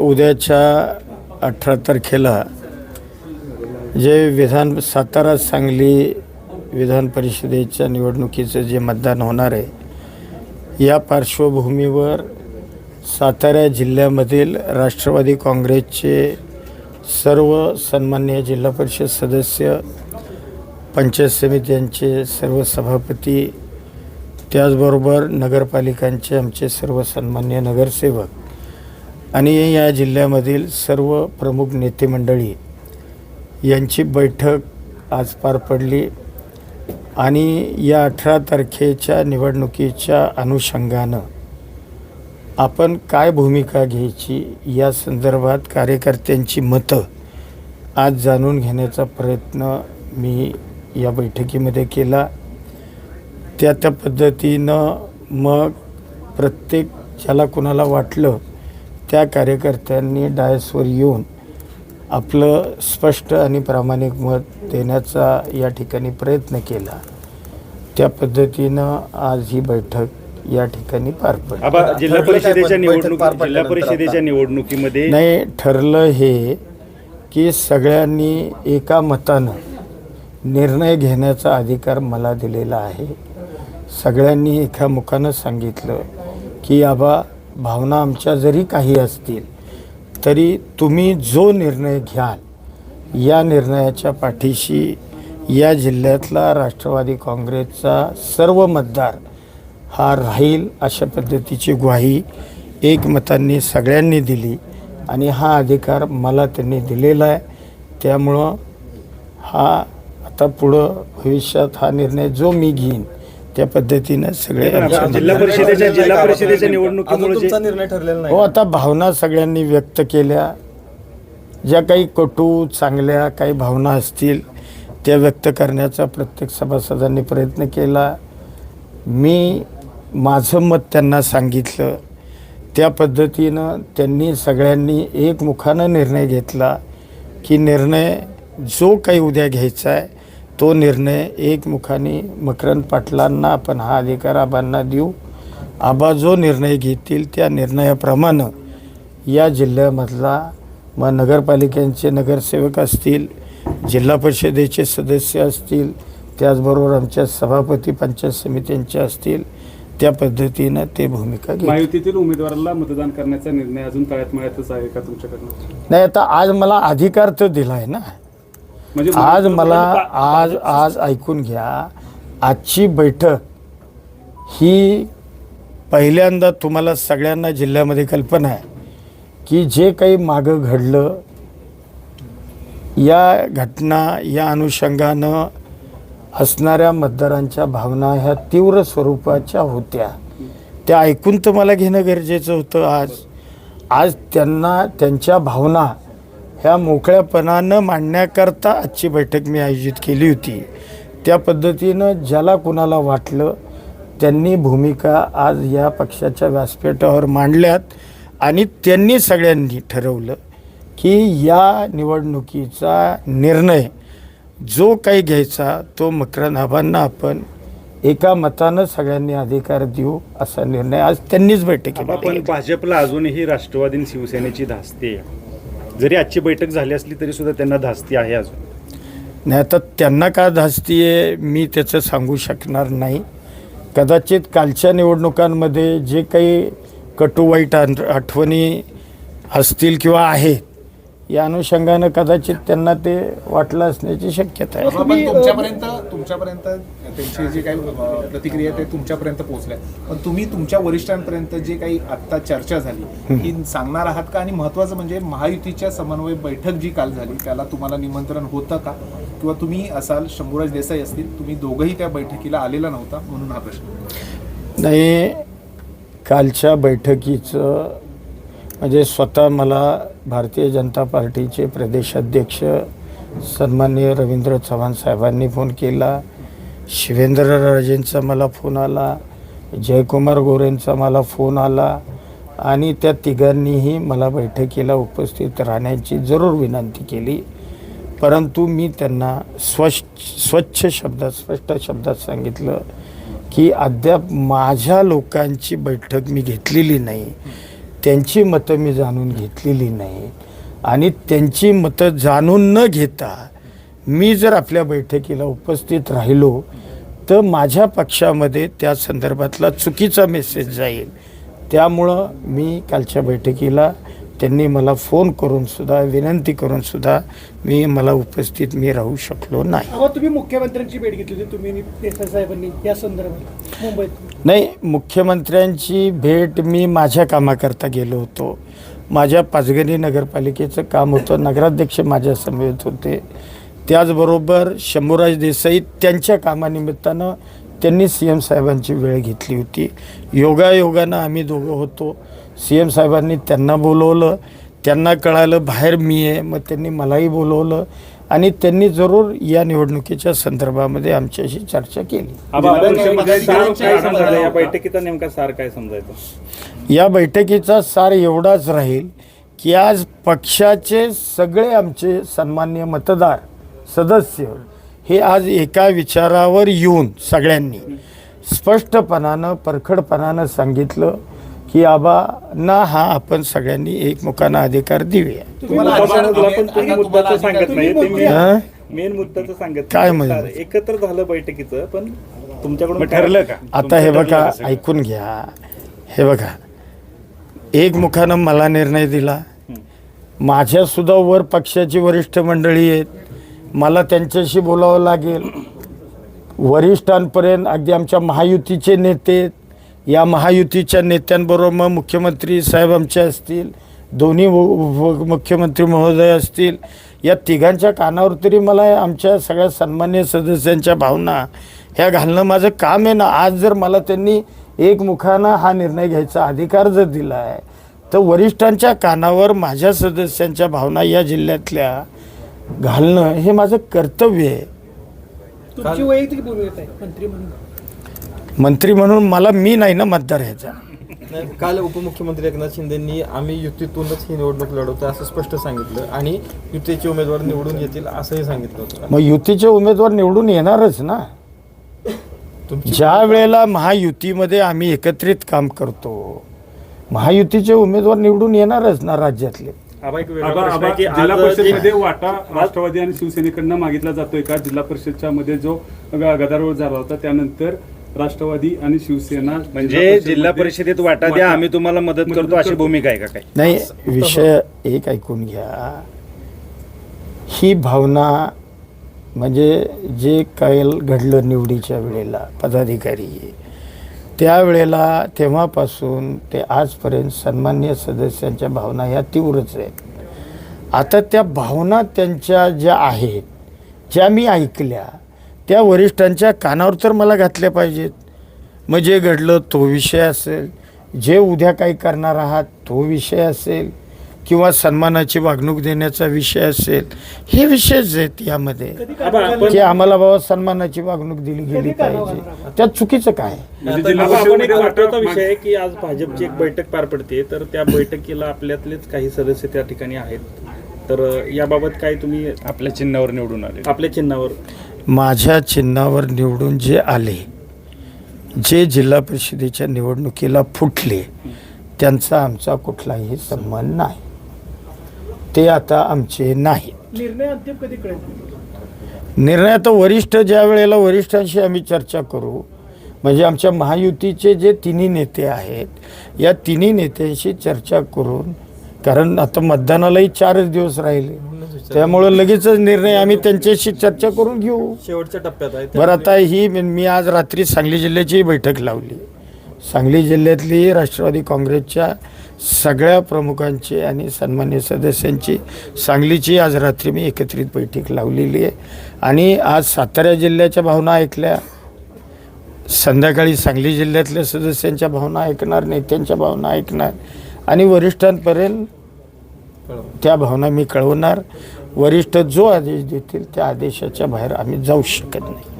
उद्याच्या 18 तारखेला जे सातारा सांगली विधान परिषदेच्या निवडणुकीचं जे मतदान होणार आहे, या पार्श्वभूमीवर सातारा जिल्ह्यामधील राष्ट्रवादी काँग्रेसचे सर्व सन्माननीय जिल्हा परिषद सदस्य, पंचायत समित्यांचे सर्व सभापती, त्याचबरोबर नगरपालिकांचे आमचे सर्व सन्माननीय नगरसेवक आणि या जिल्ह्यामधील सर्व प्रमुख नेते मंडळी यांची बैठक आज पार पडली आणि या 18 तारखेच्या निवडणुकीच्या अनुषंगानं आपण काय भूमिका घ्यायची या संदर्भात कार्यकर्त्यांची मतं आज जाणून घेण्याचा प्रयत्न मी या बैठकीमध्ये केला। त्या पद्धतीनं मग प्रत्येक ज्याला कुणाला वाटलं त्या कार्यकर्त्यांनी डायसवर येऊन आपलं स्पष्ट आणि प्रामाणिक मत देण्याचा या ठिकाणी प्रयत्न केला। त्या पद्धतीनं आज ही बैठक या ठिकाणी पार पडली। जिल्हा परिषदेच्या निवडणुकीमध्ये नाही ठरलं हे की सगळ्यांनी एका मतानं निर्णय घेण्याचा अधिकार मला दिलेला आहे। सगळ्यांनी एकामुखानं सांगितलं की आबा भावना आमच्या जरी काही असतील तरी तुम्ही जो निर्णय घ्याल या निर्णयाच्या पाठीशी या जिल्ह्यातला राष्ट्रवादी काँग्रेसचा सर्व मतदार हा राहील, अशा पद्धतीची ग्वाही एकमतांनी सगळ्यांनी दिली आणि हा अधिकार मला त्यांनी दिलेला आहे। त्यामुळं हा आता पुढं भविष्यात हा निर्णय जो मी घेईन त्या पद्धतीनं सगळे जिल्हा परिषदेच्या निवडणुकीमुळे निर्णय ठरलेला नाही। हो, आता भावना सगळ्यांनी व्यक्त केल्या, ज्या काही कटू चांगल्या काही भावना असतील त्या व्यक्त करण्याचा प्रत्येक सभासदांनी प्रयत्न केला। मी माझं मत त्यांना सांगितलं, त्या पद्धतीनं त्यांनी सगळ्यांनी एकमुखानं निर्णय घेतला की निर्णय जो काही उद्या घ्यायचा आहे तो निर्णय एकमुखाने मकरंद पाटलांना आपण हा अधिकार आबांना देऊ। आबा जो निर्णय घेतील त्या निर्णयाप्रमाणे या जिल्ह्यामधला मग नगरपालिकांचे नगरसेवक असतील, जिल्हा परिषदेचे सदस्य असतील, त्याचबरोबर आमच्या सभापती पंचायत समित्यांचे असतील, त्या पद्धतीनं ते भूमिका घेतील। महायुतीतील उमेदवाराला मतदान करण्याचा निर्णय अजून तळ्यात मळ्यातच आहे का तुमच्याकडनं? नाही, आता आज मला अधिकार तर दिला आहे ना। म्हणजे आज मला आज ऐकून घ्या, आजची बैठक ही पहिल्यांदा तुम्हाला सगळ्यांना जिल्ह्यामध्ये कल्पना आहे की जे काही मागं घडलं या घटना या अनुषंगानं असणाऱ्या मतदारांच्या भावना ह्या तीव्र स्वरूपाच्या होत्या, त्या ऐकून तर मला घेणं गरजेचं होतं। आज त्यांना त्यांच्या भावना ह्या मोकळ्यापणानं मांडण्याकरता आजची बैठक मी आयोजित केली होती। त्या पद्धतीनं ज्याला कुणाला वाटलं त्यांनी भूमिका आज या पक्षाच्या व्यासपीठावर मांडल्यात आणि त्यांनी सगळ्यांनी ठरवलं की या निवडणुकीचा निर्णय जो काही घ्यायचा तो मकरंद आबांना आपण एका मतानं सगळ्यांनी अधिकार देऊ, असा निर्णय आज त्यांनीच बैठकीमध्ये पण भाजपला अजूनही राष्ट्रवादी आणि शिवसेनेची धास्ती आहे। जरी आजची बैठक झाली असली तरी सुद्धा त्यांना धास्ती आहे अजून। नाही, आता त्यांना का धास्ती आहे मी त्याचं सांगू शकणार नाही। कदाचित कालच्या निवडणुकांमध्ये जे काही कटू वाईट आठवणी असतील किंवा आहेत या अनुषंगानं कदाचित त्यांना ते वाटलं असण्याची शक्यता आहे। पण तुमच्यापर्यंत त्यांची जी काही प्रतिक्रिया आहे ते तुमच्यापर्यंत पोहोचल्या, पण तुम्ही तुमच्या वरिष्ठांपर्यंत जे काही आत्ता चर्चा झाली ही सांगणार आहात का? आणि महत्त्वाचं म्हणजे महायुतीच्या समन्वय बैठक जी काल झाली त्याला तुम्हाला निमंत्रण होतं का, किंवा तुम्ही असाल, शंभूराज देसाई असतील, तुम्ही दोघंही त्या बैठकीला आलेला नव्हता म्हणून हा प्रश्न? नाही, कालच्या बैठकीचं म्हणजे स्वतः मला भारतीय जनता पार्टीचे प्रदेशाध्यक्ष सन्माननीय रवींद्र चव्हाण साहेबांनी फोन केला, शिवेंद्रराजेंचा मला फोन आला, जयकुमार गोरेंचा मला फोन आला आणि त्या तिघांनीही मला बैठकीला उपस्थित राहण्याची जरूर विनंती केली। परंतु मी त्यांना स्पष्ट शब्दात सांगितलं की अद्याप माझ्या लोकांची बैठक मी घेतलेली नाही, त्यांची मतं मी जाणून घेतलेली नाही आणि त्यांची मतं जाणून न घेता मी जर आपल्या बैठकीला उपस्थित राहिलो तर माझ्या पक्षामध्ये त्या संदर्भातला चुकीचा मेसेज जाईल. त्यामुळं मी कालच्या बैठकीला त्यांनी मला फोन करून सुद्धा विनंती करून सुद्धा मला उपस्थित राहू शकलो नाही. अहो, तुम्ही मुख्यमंत्र्यांची भेट घेतली होती तुम्ही देसाई साहेबांनी या संदर्भात मुंबईत? नाही, मुख्यमंत्र्यांची भेट मी माझ्या कामाकरता गेलो होतो. माझ्या पाचगणी नगरपालिकेचं काम होतं, नगराध्यक्ष माझ्या समवेत होते. त्याचबरोबर शंभूराज देसाई त्यांच्या कामानिमित्तानं त्यांनी CM साहेबांची वेळ घेतली होती. योगायोगानं आम्ही दोघं होतो. CM साहेबांनी त्यांना बोलवलं, त्यांना कळालं बाहेर मी आहे, मग त्यांनी मलाही बोलवलं आणि त्यांनी जरूर या निवडणुकीच्या संदर्भामध्ये आमच्याशी चर्चा केली. या बैठकीचा नेमका सार काय समजायचं? या बैठकीचा सार एवढाच राहील की आज पक्षाचे सगळे आमचे सन्मान्य मतदार सदस्य हे आज एका विचारावर येऊन सगळ्यांनी स्पष्टपणानं परखडपणानं सांगितलं की आबांना हा आपण सगळ्यांनी एकमुखानं अधिकार देऊया. मेन मुद्द्याचं सांगत काय म्हणजे? एकत्र झालं बैठकीचं, पण तुमच्याकडून ठरलं का? आता हे बघा, ऐकून घ्या. हे बघा, एकमुखानं मला निर्णय दिला. माझ्यासुद्धा वर पक्षाची वरिष्ठ मंडळी आहेत, मला त्यांच्याशी बोलावं लागेल. वरिष्ठांपर्यंत अगदी आमच्या महायुतीचे नेते, या महायुतीच्या नेत्यांबरोबर मग मुख्यमंत्री साहेब आमचे असतील, दोन्ही मुख्यमंत्री महोदय असतील, या तिघांच्या कानावर तरी मला आमच्या सगळ्या सन्मान्य सदस्यांच्या भावना ह्या घालणं माझं काम आहे ना. आज जर मला त्यांनी एकमुखानं हा निर्णय घ्यायचा अधिकार जर दिला आहे तर वरिष्ठांच्या कानावर माझ्या सदस्यांच्या भावना या जिल्ह्यातल्या घालणं हे माझं कर्तव्य आहे. तुमची वैयक्तिक भूमिका आहे मंत्री म्हणून मला मी नाही ना मतदार ह्याचा. काल उपमुख्यमंत्री एकनाथ शिंदेंनी आम्ही युतीतूनच ही निवडणूक लढवतो असं स्पष्ट सांगितलं आणि युतीचे उमेदवार निवडून येतील असंही सांगितलं होतं. मग युतीचे उमेदवार निवडून येणारच ना. ज्या वेळेला महायुतीमध्ये आम्ही एकत्रित काम करतो, महायुतीचे उमेदवार निवडून येणारच ना राज्यातले. जिल्हा परिषदेमध्ये वाटा राष्ट्रवादी आणि शिवसेनेकडनं मागितला जातोय का? जिल्हा परिषदच्या मध्ये जो गदारोळ झाला होता त्यानंतर राष्ट्रवादी आणि शिवसेना म्हणजे जिल्हा परिषदेत वाटा द्या, आम्ही तुम्हाला मदत करतो अशी भूमिका आहे का काय? नाही, विषय एक ऐकून घ्या. ही भावना म्हणजे जे काही घडलं निवडीच्या वेळेला पदाधिकारी त्यावेळेला तेव्हापासून ते आजपर्यंत सन्मान्य सदस्यांच्या भावना ह्या तीव्रच आहेत. आता त्या भावना त्यांच्या ज्या आहेत, ज्या मी ऐकल्या, त्या वरिष्ठांच्या कानावर तर मला घातल्या पाहिजेत. मग जे घडलं तो विषय असेल, जे उद्या काही करणार आहात तो विषय असेल, किंवा सन्मानाची वागणूक देण्याचा विषय असेल, हे विषयच आहेत यामध्ये की आम्हाला बाबा सन्मानाची वागणूक दिली गेली पाहिजे. त्यात चुकीचं काय? आपण एक महत्त्वाचा विषय आहे की आज भाजपची एक बैठक पार पडते, तर त्या बैठकीला आपल्यातलेच काही सदस्य त्या ठिकाणी आहेत. तर याबाबत काय तुम्ही आपल्या चिन्हावर निवडून आले? आपल्या चिन्हावर, माझ्या चिन्हावर निवडून जे आले, जे जिल्हा परिषदेच्या निवडणुकीला फुटले, त्यांचा आमचा कुठलाही सन्मान नाही. ते आता आमचे नाही. निर्णय अंतिम कधी कळेल? निर्णय आता वरिष्ठ ज्या वेळेला वरिष्ठांशी आम्ही चर्चा करू, म्हणजे आमच्या महायुतीचे जे तिन्ही नेते आहेत, या तिन्ही नेत्यांशी चर्चा करून, कारण आता मतदानालाही 4च दिवस राहिले, त्यामुळं लगेचच निर्णय आम्ही त्यांच्याशी चर्चा करून घेऊ. शेवटच्या टप्प्यात आहे. बरं, आता मी आज रात्री सांगली जिल्ह्याची बैठक लावली. सांगली जिल्ह्यातली राष्ट्रवादी काँग्रेसच्या सगळ्या प्रमुखांची आणि सन्मान्य सदस्यांची सांगलीची आज रात्री मी एकत्रित बैठक लावलेली आहे. आणि आज सातारा जिल्ह्याच्या भावना ऐकल्या, संध्याकाळी सांगली जिल्ह्यातल्या सदस्यांच्या भावना ऐकणार, नेत्यांच्या भावना ऐकणार आणि वरिष्ठांपर्यंत त्या भावना मी कळवणार. वरिष्ठ जो आदेश देतील त्या आदेशाच्या बाहेर आम्ही जाऊ शकत नाही.